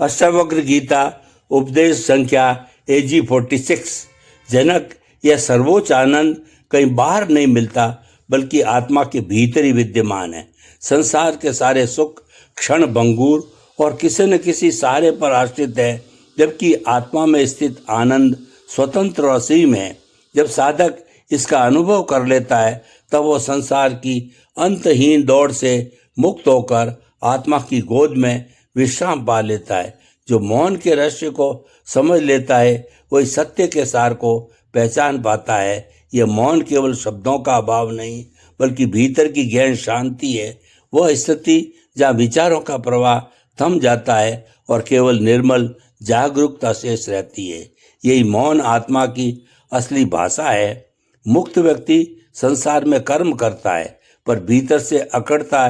अष्टावक्र गीता उपदेश संख्या AG 46। जनक, यह सर्वोच्च आनंद कहीं बाहर नहीं मिलता बल्कि आत्मा के भीतर ही विद्यमान है। संसार के सारे सुख क्षण भंगुर और किसी न किसी सहारे पर आश्रित है, जबकि आत्मा में स्थित आनंद स्वतंत्र और असीम है। जब साधक इसका अनुभव कर लेता है तब वो संसार की अंतहीन दौड़ से मुक्त होकर आत्मा की गोद में विश्राम पा लेता है। जो मौन के रहस्य को समझ लेता है वही सत्य के सार को पहचान पाता है। यह मौन केवल शब्दों का अभाव नहीं बल्कि भीतर की गहन शांति है। वह स्थिति जहाँ विचारों का प्रवाह थम जाता है और केवल निर्मल जागरूकता शेष रहती है। यही मौन आत्मा की असली भाषा है। मुक्त व्यक्ति संसार में कर्म करता है पर भीतर से अकड़ता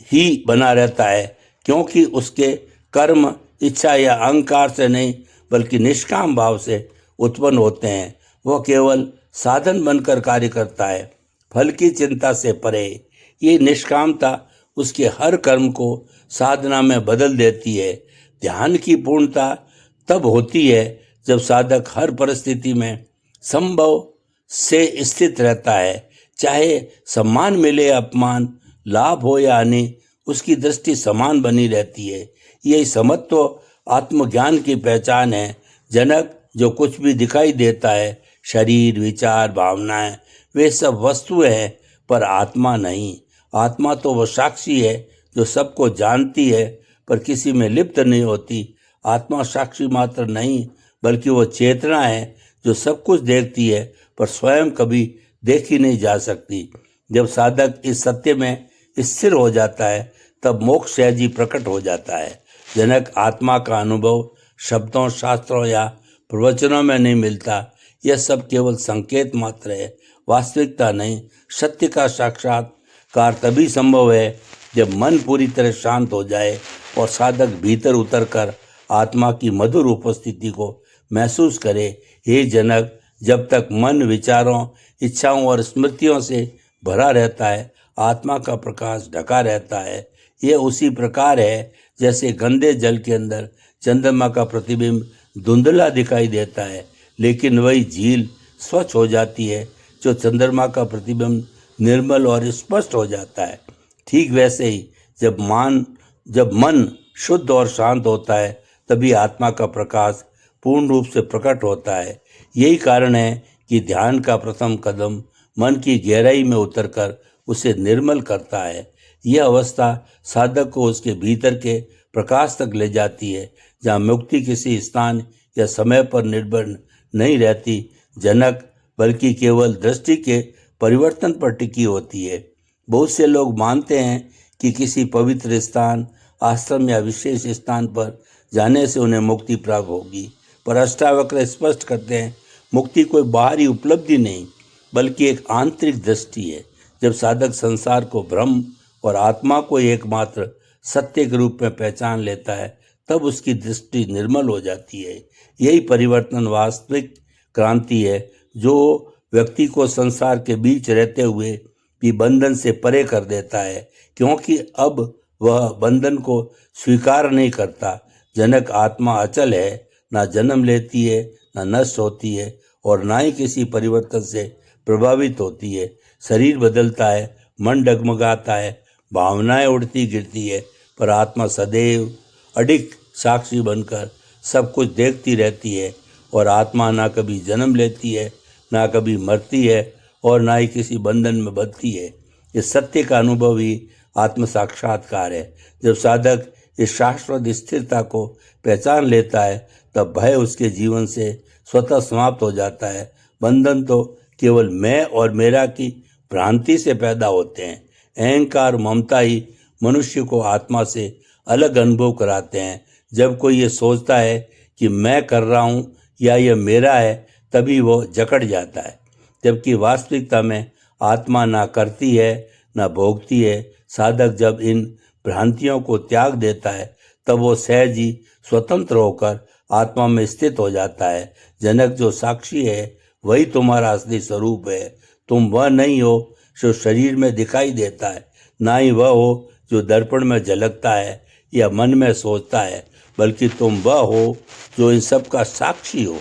ही बना रहता है, क्योंकि उसके कर्म इच्छा या अहंकार से नहीं बल्कि निष्काम भाव से उत्पन्न होते हैं। वह केवल साधन बनकर कार्य करता है, फल की चिंता से परे। ये निष्कामता उसके हर कर्म को साधना में बदल देती है। ध्यान की पूर्णता तब होती है जब साधक हर परिस्थिति में संभव से स्थित रहता है। चाहे सम्मान मिले या अपमान, लाभ हो या हानि, उसकी दृष्टि समान बनी रहती है। यही समत्व आत्मज्ञान की पहचान है। जनक, जो कुछ भी दिखाई देता है, शरीर, विचार, भावनाएं, वे सब वस्तुएं हैं पर आत्मा नहीं। आत्मा तो वह साक्षी है जो सबको जानती है पर किसी में लिप्त नहीं होती। आत्मा साक्षी मात्र नहीं बल्कि वो चेतना है जो सब कुछ देखती है पर स्वयं कभी देखी नहीं जा सकती। जब साधक इस सत्य में स्थिर हो जाता है तब मोक्ष सहज ही प्रकट हो जाता है। जनक, आत्मा का अनुभव शब्दों, शास्त्रों या प्रवचनों में नहीं मिलता। यह सब केवल संकेत मात्र है, वास्तविकता नहीं। सत्य का साक्षात्कार तभी संभव है जब मन पूरी तरह शांत हो जाए और साधक भीतर उतरकर आत्मा की मधुर उपस्थिति को महसूस करे। हे जनक, जब तक मन विचारों, इच्छाओं और स्मृतियों से भरा रहता है, आत्मा का प्रकाश ढका रहता है। यह उसी प्रकार है जैसे गंदे जल के अंदर चंद्रमा का प्रतिबिंब धुंधला दिखाई देता है, लेकिन वही झील स्वच्छ हो जाती है जो चंद्रमा का प्रतिबिंब निर्मल और स्पष्ट हो जाता है। ठीक वैसे ही जब मन शुद्ध और शांत होता है तभी आत्मा का प्रकाश पूर्ण रूप से प्रकट होता है। यही कारण है कि ध्यान का प्रथम कदम मन की गहराई में उतरकर उसे निर्मल करता है। यह अवस्था साधक को उसके भीतर के प्रकाश तक ले जाती है, जहाँ मुक्ति किसी स्थान या समय पर निर्भर नहीं रहती जनक, बल्कि केवल दृष्टि के परिवर्तन पर टिकी होती है। बहुत से लोग मानते हैं कि किसी पवित्र स्थान, आश्रम या विशेष स्थान पर जाने से उन्हें मुक्ति प्राप्त होगी, पर अष्टावक्र स्पष्ट करते हैं मुक्ति कोई बाहरी उपलब्धि नहीं बल्कि एक आंतरिक दृष्टि है। जब साधक संसार को भ्रम और आत्मा को एकमात्र सत्य के रूप में पहचान लेता है तब उसकी दृष्टि निर्मल हो जाती है। यही परिवर्तन वास्तविक क्रांति है जो व्यक्ति को संसार के बीच रहते हुए भी बंधन से परे कर देता है, क्योंकि अब वह बंधन को स्वीकार नहीं करता। जनक, आत्मा अचल है, ना जन्म लेती है, ना नष्ट होती है और ना ही किसी परिवर्तन से प्रभावित होती है। शरीर बदलता है, मन डगमगाता है, भावनाएं उड़ती गिरती है, पर आत्मा सदैव अडिग साक्षी बनकर सब कुछ देखती रहती है। और आत्मा ना कभी जन्म लेती है, ना कभी मरती है और ना ही किसी बंधन में बंधती है। इस सत्य का अनुभव ही आत्म साक्षात्कार है। जब साधक इस शाश्वत स्थिरता को पहचान लेता है तब भय उसके जीवन से स्वतः समाप्त हो जाता है। बंधन तो केवल मैं और मेरा की भ्रांति से पैदा होते हैं। अहंकार, ममता ही मनुष्य को आत्मा से अलग अनुभव कराते हैं। जब कोई ये सोचता है कि मैं कर रहा हूँ या यह मेरा है तभी वो जकड़ जाता है, जबकि वास्तविकता में आत्मा ना करती है ना भोगती है। साधक जब इन भ्रांतियों को त्याग देता है तब वो सहज ही स्वतंत्र होकर आत्मा में स्थित हो जाता है। जनक, जो साक्षी है वही तुम्हारा असली स्वरूप है। तुम वह नहीं हो जो शरीर में दिखाई देता है, ना ही वह हो जो दर्पण में झलकता है। या मन में सोचता है, बल्कि तुम वह हो जो इन सब का साक्षी हो।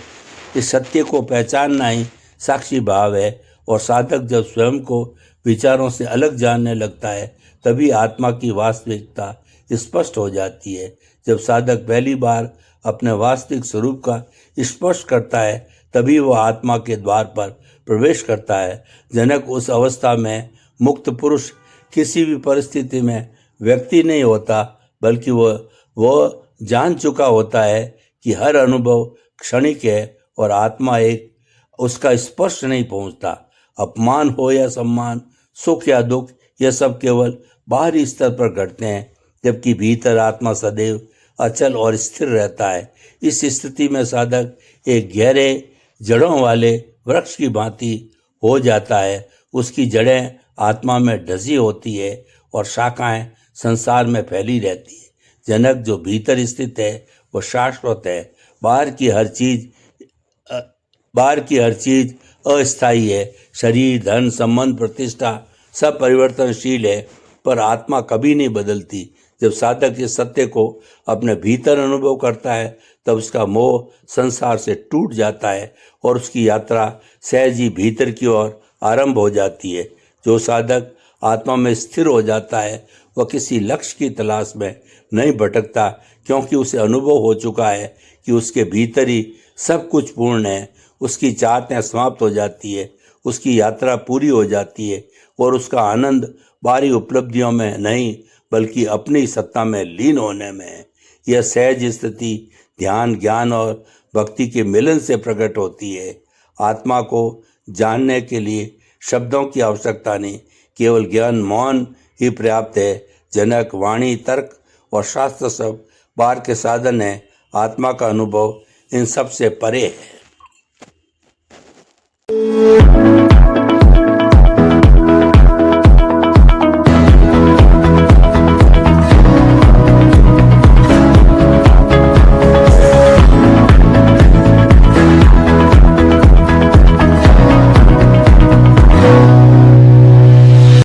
इस सत्य को पहचानना ही साक्षी भाव है। और साधक जब स्वयं को विचारों से अलग जानने लगता है, तभी आत्मा की वास्तविकता स्पष्ट हो जाती है। जब साधक पहली बार अपने वास्तविक स्वरूप का स्पर्श करता है, तभी वह आत्मा के द्वार पर प्रवेश करता है। जनक उस अवस्था में मुक्त पुरुष किसी भी परिस्थिति में व्यक्ति नहीं होता, बल्कि वह जान चुका होता है कि हर अनुभव क्षणिक है और आत्मा एक उसका स्पर्श नहीं पहुंचता। अपमान हो या सम्मान, सुख या दुख, यह सब केवल बाहरी स्तर पर घटते हैं, जबकि भीतर आत्मा सदैव अचल और स्थिर रहता है। इस स्थिति में साधक एक गहरे जड़ों वाले वृक्ष की भांति हो जाता है। उसकी जड़ें आत्मा में ढसी होती है और शाखाएं संसार में फैली रहती है। जनक, जो भीतर स्थित है वह शाश्वत है। बाहर की हर चीज अस्थायी है। शरीर, धन, संबंध, प्रतिष्ठा सब परिवर्तनशील है, पर आत्मा कभी नहीं बदलती। जब साधक इस सत्य को अपने भीतर अनुभव करता है, तब उसका मोह संसार से टूट जाता है और उसकी यात्रा सहज ही भीतर की ओर आरंभ हो जाती है। जो साधक आत्मा में स्थिर हो जाता है, वह किसी लक्ष्य की तलाश में नहीं भटकता, क्योंकि उसे अनुभव हो चुका है कि उसके भीतर ही सब कुछ पूर्ण है। उसकी चाहतें समाप्त हो जाती है, उसकी यात्रा पूरी हो जाती है और उसका आनंद बाहरी उपलब्धियों में नहीं, बल्कि अपनी सत्ता में लीन होने में है। यह सहज स्थिति ध्यान, ज्ञान और भक्ति के मिलन से प्रकट होती है। आत्मा को जानने के लिए शब्दों की आवश्यकता नहीं, केवल ज्ञान मौन ही पर्याप्त है। जनक, वाणी, तर्क और शास्त्र सब बाहर के साधन है। आत्मा का अनुभव इन सब से परे है।